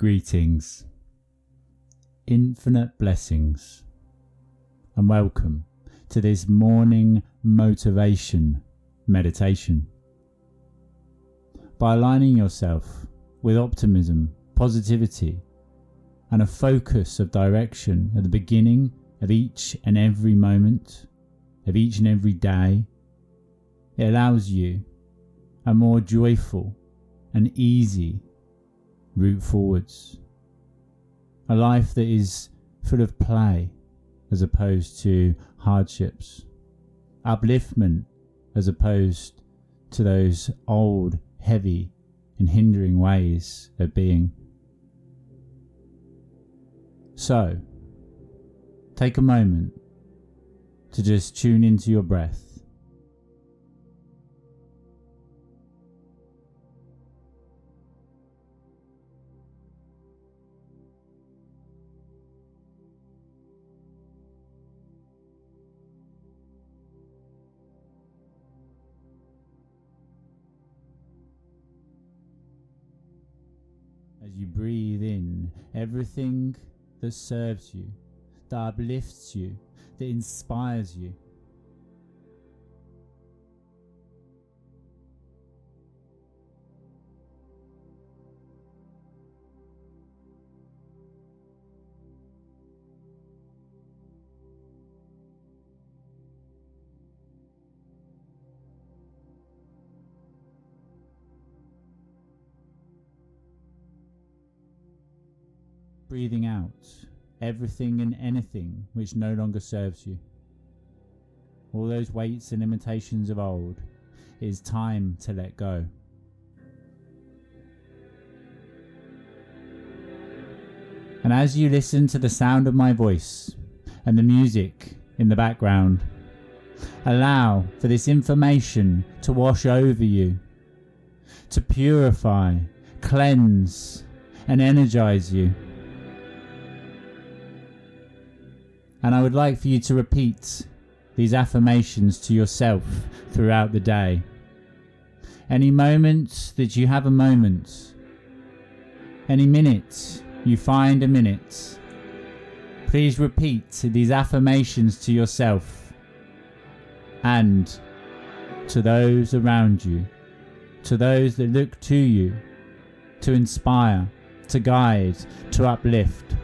Greetings, infinite blessings, and welcome to this morning motivation meditation. By aligning yourself with optimism, positivity, and a focus of direction at the beginning of each and every moment, of each and every day, it allows you a more joyful and easy route forwards. A life that is full of play as opposed to hardships. Upliftment as opposed to those old, heavy and hindering ways of being. So, take a moment to just tune into your breath. As you breathe in everything that serves you, that uplifts you, that inspires you. Breathing out everything and anything which no longer serves you. All those weights and limitations of old, it is time to let go. And as you listen to the sound of my voice and the music in the background, allow for this information to wash over you, to purify, cleanse, and energize you. And I would like for you to repeat these affirmations to yourself throughout the day. Any moment that you have a moment, any minute you find a minute, please repeat these affirmations to yourself and to those around you, to those that look to you, to inspire, to guide, to uplift.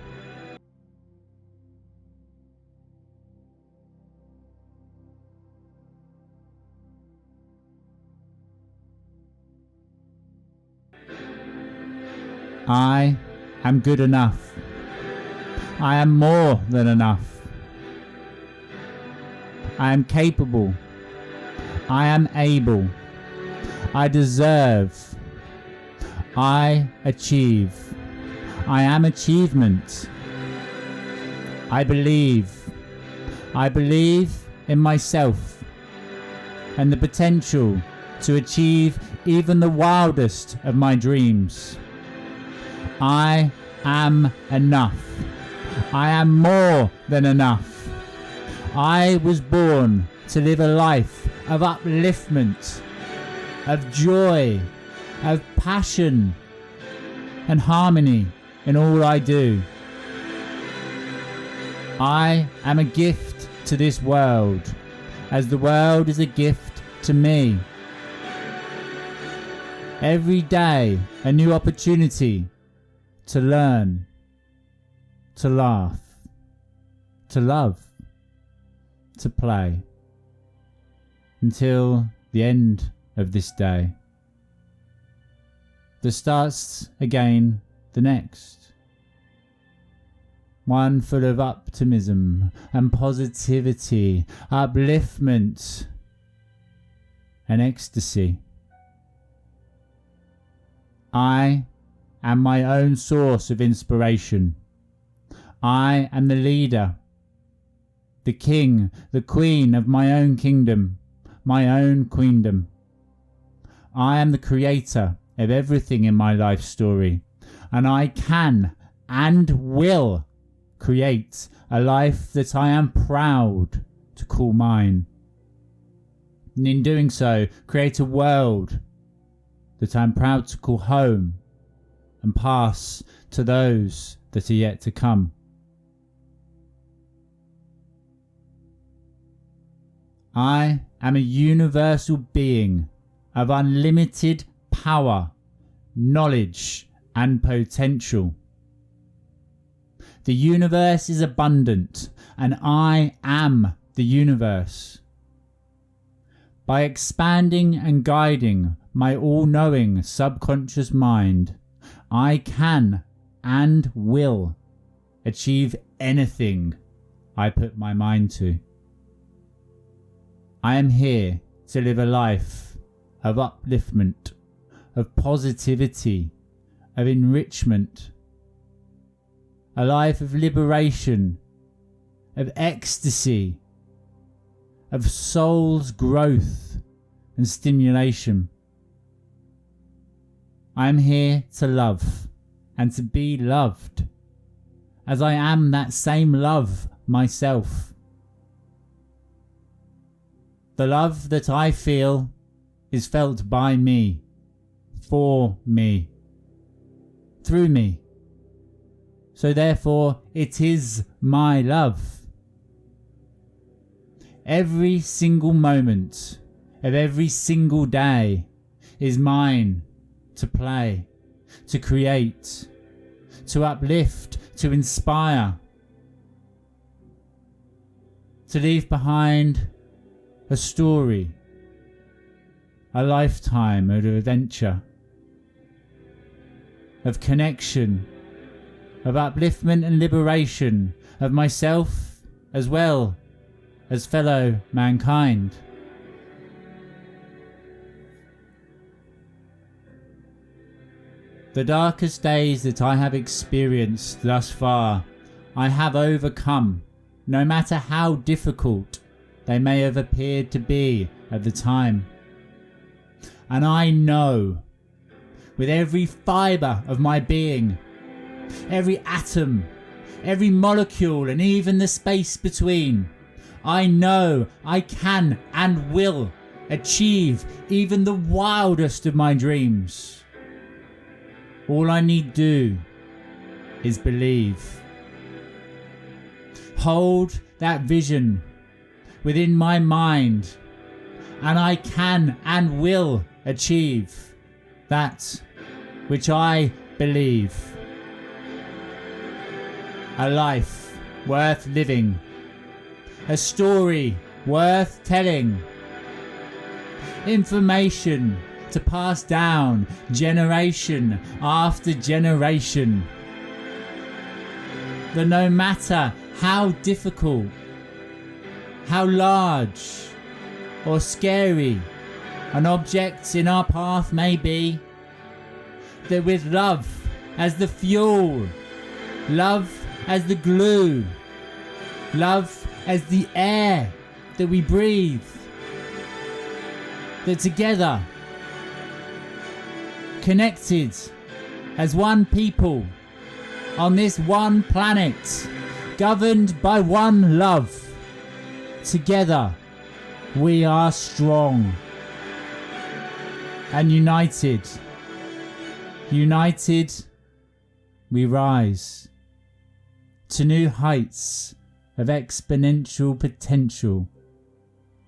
I am good enough. I am more than enough. I am capable. I am able. I deserve. I achieve. I am achievement. I believe. I believe in myself and the potential to achieve even the wildest of my dreams. I am enough. I am more than enough. I was born to live a life of upliftment, of joy, of passion and harmony in all I do. I am a gift to this world, as the world is a gift to me. Every day, a new opportunity to learn, to laugh, to love, to play, until the end of this day that starts again the next. One full of optimism and positivity, upliftment and ecstasy. I am my own source of inspiration. I am the leader, the king, the queen of my own kingdom, my own queendom. I am the creator of everything in my life story, and I can and will create a life that I am proud to call mine. And in doing so, create a world that I'm proud to call home, and pass to those that are yet to come. I am a universal being of unlimited power, knowledge, and potential. The universe is abundant, and I am the universe. By expanding and guiding my all-knowing subconscious mind, I can and will achieve anything I put my mind to. I am here to live a life of upliftment, of positivity, of enrichment, a life of liberation, of ecstasy, of soul's growth and stimulation. I am here to love and to be loved, as I am that same love myself. The love that I feel is felt by me, for me, through me. So therefore, it is my love. Every single moment of every single day is mine to play, to create, to uplift, to inspire, to leave behind a story, a lifetime of adventure, of connection, of upliftment and liberation of myself as well as fellow mankind. The darkest days that I have experienced thus far, I have overcome, no matter how difficult they may have appeared to be at the time. And I know, with every fibre of my being, every atom, every molecule, and even the space between, I know I can and will achieve even the wildest of my dreams. All I need do is believe. Hold that vision within my mind, and I can and will achieve that which I believe. A life worth living, a story worth telling, information to pass down generation after generation. That no matter how difficult, how large or scary an object in our path may be, that with love as the fuel, love as the glue, love as the air that we breathe, that together, connected as one people on this one planet, governed by one love, together we are strong and united. United we rise to new heights of exponential potential,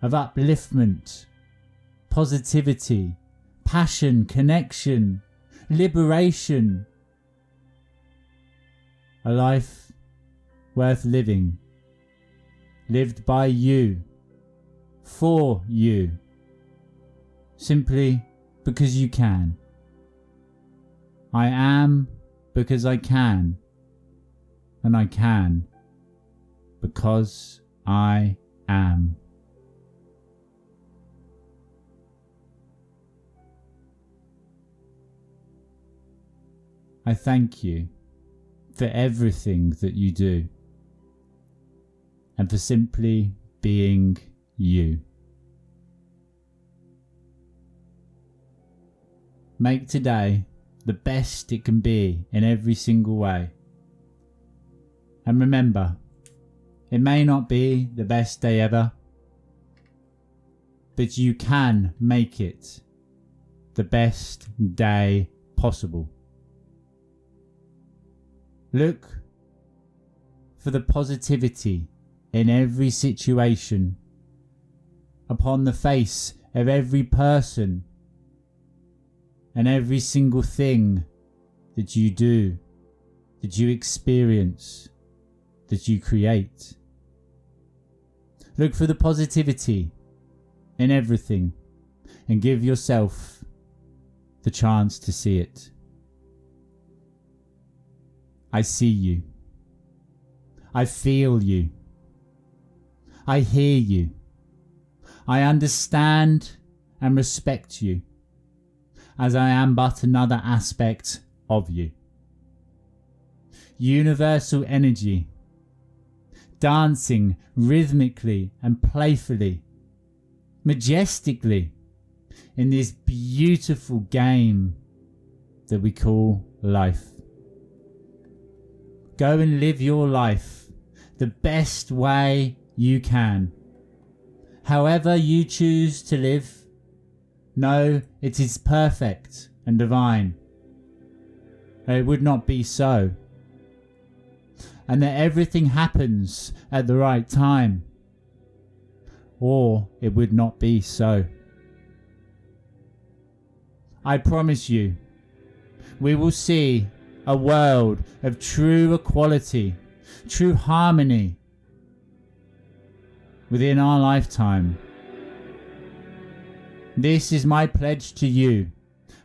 of upliftment, positivity, passion, connection, liberation. A life worth living, lived by you, for you, simply because you can. I am because I can, and I can because I am. I thank you for everything that you do, and for simply being you. Make today the best it can be in every single way. And remember, it may not be the best day ever, but you can make it the best day possible. Look for the positivity in every situation, upon the face of every person and every single thing that you do, that you experience, that you create. Look for the positivity in everything and give yourself the chance to see it. I see you. I feel you. I hear you. I understand and respect you, as I am but another aspect of you. Universal energy, dancing rhythmically and playfully, majestically, in this beautiful game that we call life. Go and live your life the best way you can. However you choose to live, know it is perfect and divine. It would not be so. And that everything happens at the right time, or it would not be so. I promise you, we will see a world of true equality, true harmony within our lifetime. This is my pledge to you,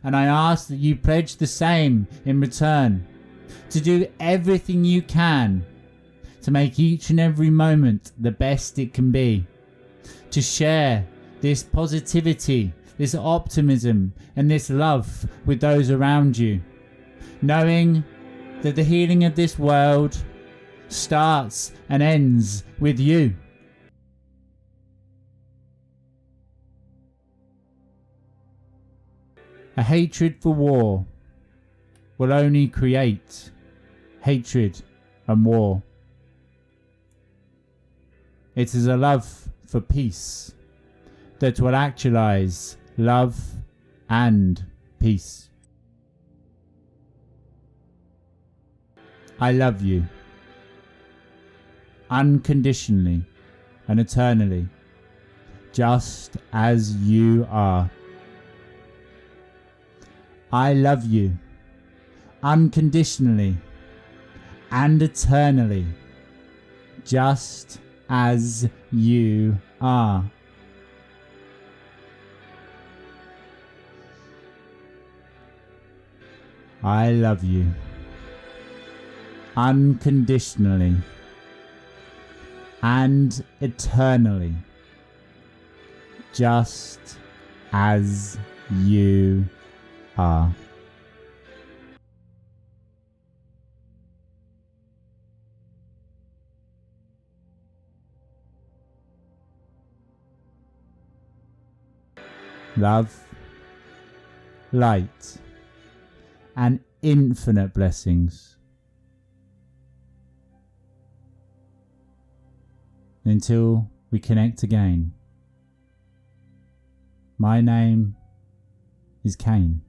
and I ask that you pledge the same in return, to do everything you can to make each and every moment the best it can be, to share this positivity, this optimism and this love with those around you, knowing that the healing of this world starts and ends with you. A hatred for war will only create hatred and war. It is a love for peace that will actualize love and peace. I love you unconditionally and eternally, just as you are. I love you unconditionally and eternally, just as you are. I love you unconditionally and eternally, just as you are. Love, light, and infinite blessings. Until we connect again. My name is Kaine,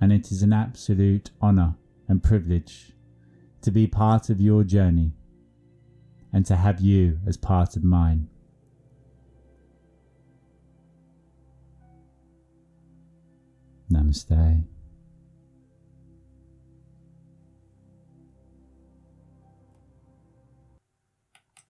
and it is an absolute honour and privilege to be part of your journey and to have you as part of mine. Namaste.